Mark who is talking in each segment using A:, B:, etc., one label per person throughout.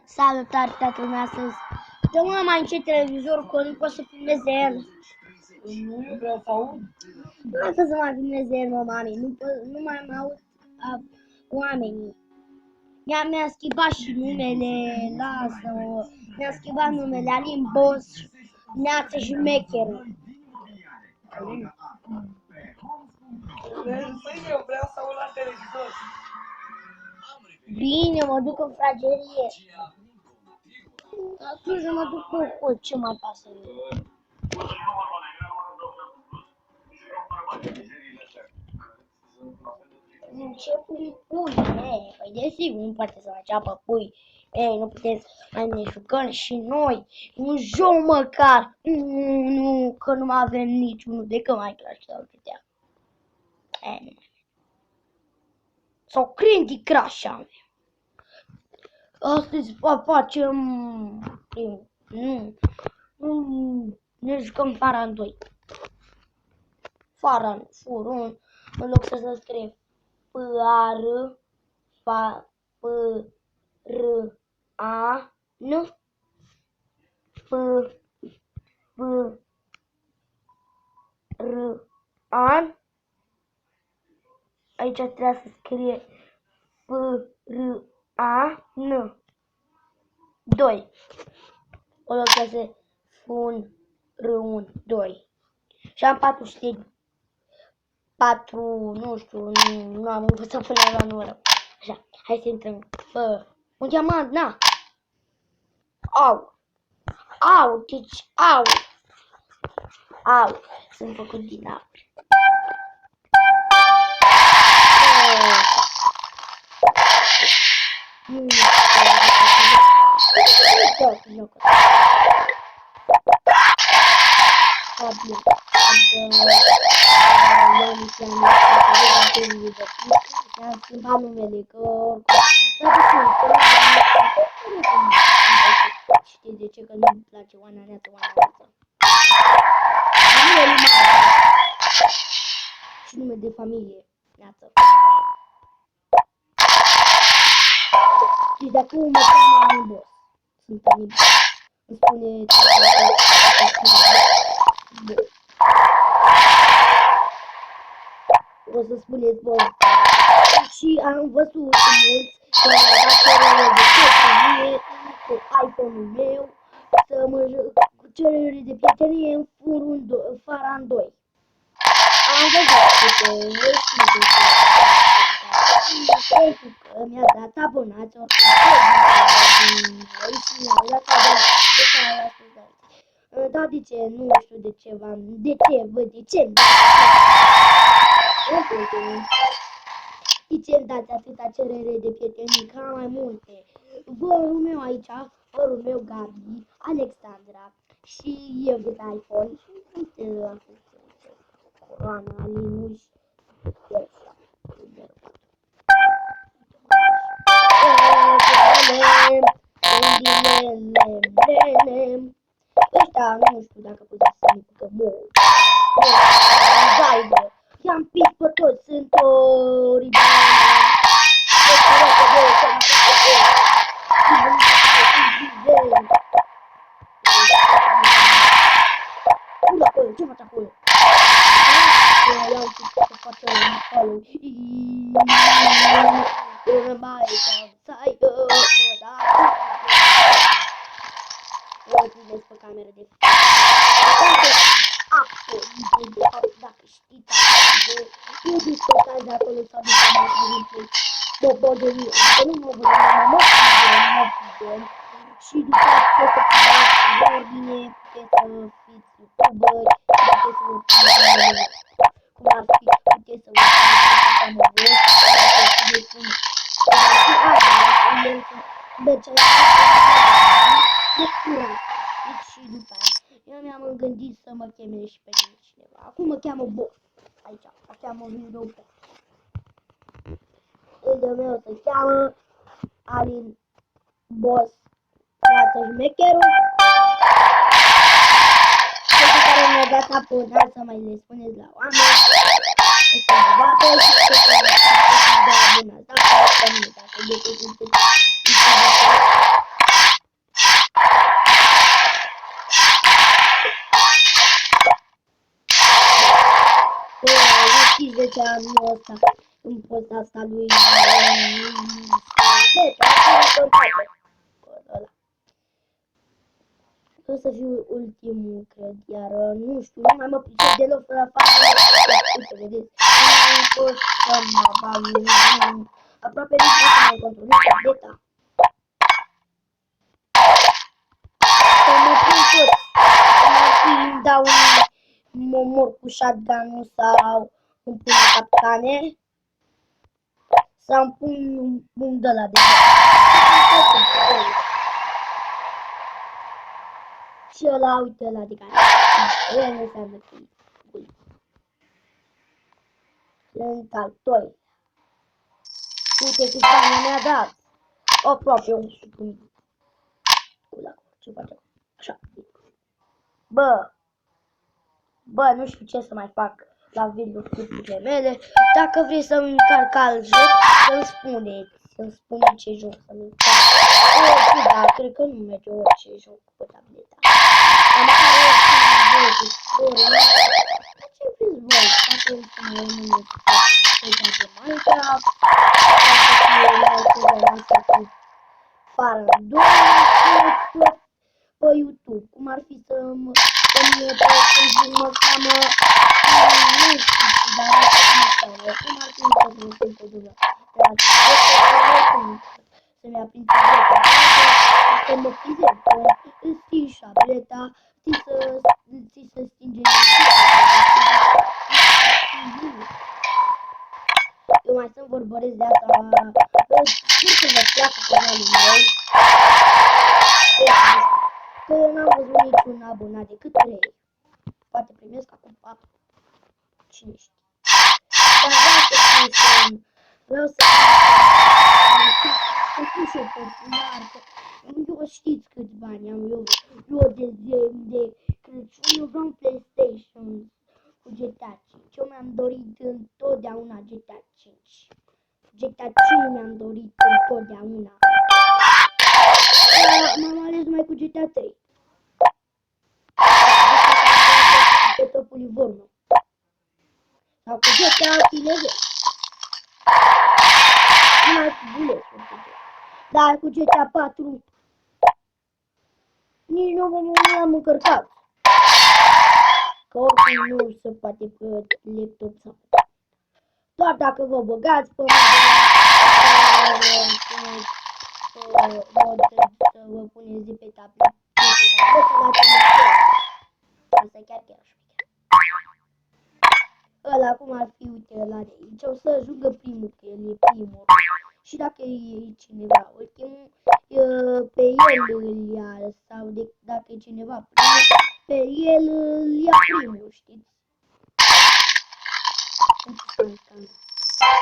A: Salutare, tatăl meu astăzi. Dă-mă mai încet televizorul, că nu pot să filmeze el.
B: Nu vreau să aud.
A: Nu mai pot să mai filmeze el, mami. Nu mai mă aud oamenii. Mi-a schimbat și numele, lasă-mă. Mi-a schimbat numele, Alin Boss, Neață și Mecherul.
B: Eu vreau să aud la televizor.
A: Bine, mă duc în fragerie. Atunci mă duc cu ce mai pasă eu. Ce pui? Păi desigur, nu poate să mai ceapă pui. Nu putem să mai ne jucăm și noi. Un joc măcar. Nu, că nu mai avem niciunul decât Minecraft sau GTA. Nu. Sau Candy Crush avem. Astăzi facem... Nu. Ne jucăm Faran 2. Faran, furun, în loc să se scrie P-R-A-N P-R-A-N. Aici trebuie să scrie P-R-A-N 2. O loc să se fun R-1 2. Și am 4, nu știu, nu am învățat până la numără. Așa, hai să intrăm. Un diamant, na! Deci, sunt făcut din apă. Am schimbat numele, că oricum. Știi de ce? Că nu-mi place Oana Neață. Și nume de familie, Neață. Și de acum mă cheamă Alin Boss. Sunt Alin Boss. Îmi spune... O să spuneți, bă, și am văzut mulți că am dat cerere de prietenie cu iPhone-ul meu, să mă cu cerere de prietenie în Faran 2. Am văzut câte pentru că mi-a dat abonați și mi-a dat abonați. Da, de ce? Nu știu de ce v-am... De ce? De ce îmi dați atâta cerere de prietenii ca mai multe? Vărul meu aici, vărul meu Gabi, Alexandra și eu de iPhone și uite Coroana, Alinuș, ăștia nu știu dacă puteți să mi pică mult. I-am pis pe toți, sunt oribile. Ce faci acolo? Iau să facem un follow. Eu privesc pe cameră de dacă știți eu discutați de acolo sau de mai bobodării, că nu mă văd, și după aceea puteți să ordine, puteți să fiți youtuberi, puteți să cum ar fi, puteți să și după aia. Eu mi-am gândit să mă cheme și pe cineva. Acum mă cheamă Boss. Aici, mă cheamă Hero Boss. El meu se cheamă Alin Boss. Neață Șmecherul. Pentru care mi-a dat abonați să mai le spuneți la oameni. Să se bată și să se abonați. Dacă nu, dacă pe anul ăsta în poza asta lui. Deci, acum ăla. O să fiu ultimul, cred, iar nu știu, nu mai mă pricep deloc fără afară. Uite, vedeți, nu mai pot să mă bag, aproape nu pot să mai controlez tableta. Să mă pun tot, îmi dau mă mor cu shotgun-ul sau îmi pun capcane sau îmi pun un de-ăla de și ăla, uite ăla de care el nu înseamnă că e bun. Sunt al doilea. Uite câți bani mi-a dat. Aproape 100.000. Ce face? Așa. Bă, nu știu ce să mai fac la videoclipurile mele. Dacă vrei să-mi încarc alt joc, să-mi spuneți ce joc să-mi încarc. Da, cred că nu merge orice joc pe tableta. Am care orice joc, ce vreți voi? Dacă vreți să mă rămâneți pe de Minecraft, cu Farm 2 pe YouTube, cum ar fi să-mi pe Facebook mă cheamă, nu știu, dar nu știu cum mă cheamă, cum ar fi să mă prind pe Dumnezeu, să-mi aprind tableta, să mă prizez, să stingi tableta, ți să stinge eu mai să-mi vorbăresc de asta, sper să vă placă canalul meu, că eu n-am văzut niciun abonat decât 3. Poate primesc acum 4. Cine știe. Dar vreau să fiu și eu popular. Eu știți câți bani am eu de Crăciun. Eu vreau un PlayStation cu GTA 5. Eu mi-am dorit întotdeauna GTA 5. GTA 5 mi-am dorit întotdeauna. M-am ales numai cu GTA 3. Pe topul Livorno. Sau cu GTA Fineze. Numai cu buletul. Dar cu GTA 4 nici nu l-am încărcat. Că oricum nu se poate pe laptop sau doar dacă vă băgați pe mod să vă puneți de pe tabletă la telefon. Asta chiar șmecher. Ăla cum ar fi, uite, ăla de aici, o să ajungă primul, că el e primul. Și dacă e cineva ultimul, pe el îl ia, sau dacă e cineva primul, pe el îl ia primul, știți?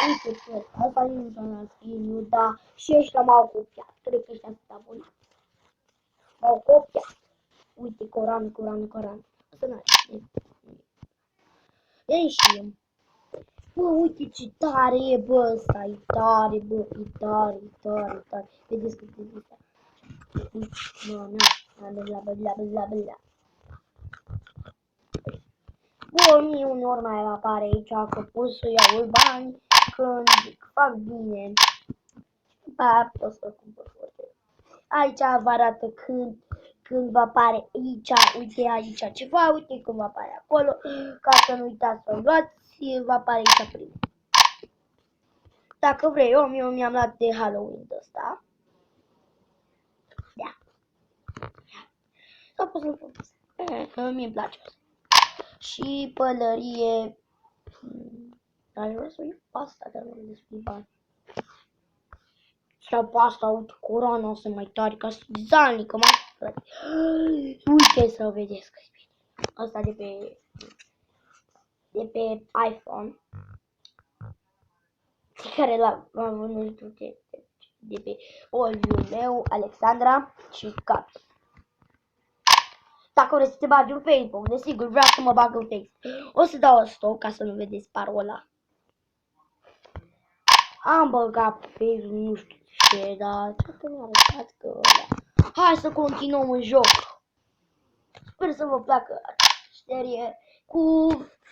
A: Uite, asta nu s-a scris, dar și ăștia m-au copiat. Cred că ăștia sunt abonați. M-au copiat. Uite, Coran. Asta n-are. Ia ieșim. Bă, uite ce tare e, bă, ăsta. E tare, bă, e tare. Vedeți cât e ăsta. Bla. Bă, mie uneori mai apare aici că pot să iau bani când fac bine. Ba, pot să cumpăr orice. Aici vă arată când vă apare aici, uite aici ceva, uite când vă apare acolo, ca să nu uitați să luați, vă apare aici primul. Dacă vrei, eu mi-am luat de Halloween de ăsta. Da. Sau pot să-l propus. Mie îmi place asta. Și pălărie. Aș vrea să iau pasta, dar nu despre bani. Sau pasta, uite, Corona o să mai tare, ca zalnică, mai frate. Uite să vedeți că-i bine. Asta de pe iPhone. Care l-am vândut de pe olviul meu, Alexandra și Capi. Dacă vreți să te bagi în Facebook, desigur vreau să mă bag în Facebook. O să dau stop ca să nu vedeți parola. Am băgat pe Facebook, nu știu ce, dar dacă mi-a arătat că ăla. Hai să continuăm în joc. Sper să vă placă serie. cu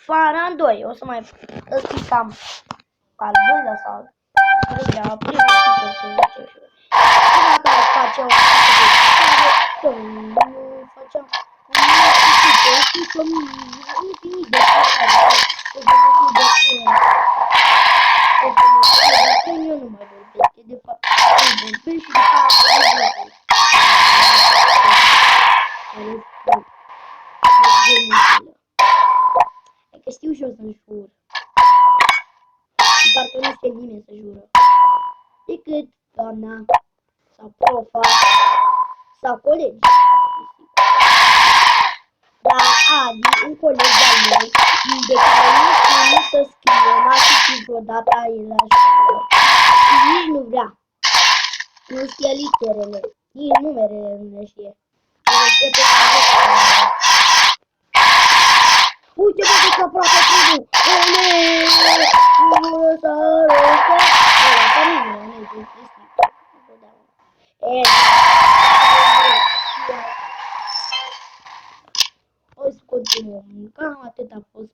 A: Faran 2. O să mai cam al doilea sau primul titlu, să zice și dacă facem facem infinit de eu nu mai vorbesc, de fapt vorbesc și de fapt e că știu și eu să-mi jur. Și parcă nu știe nimeni să jură. Decât doamna sau profa sau colegi. Dar Adi, un coleg al meu, de care nu știu să scrie, n-a citit vreodată el la școală. Și nici nu vrea. Nu știe literele, nici numerele nu le știe. Uite bă, că aproape primul! O să continuăm, cam atât a fost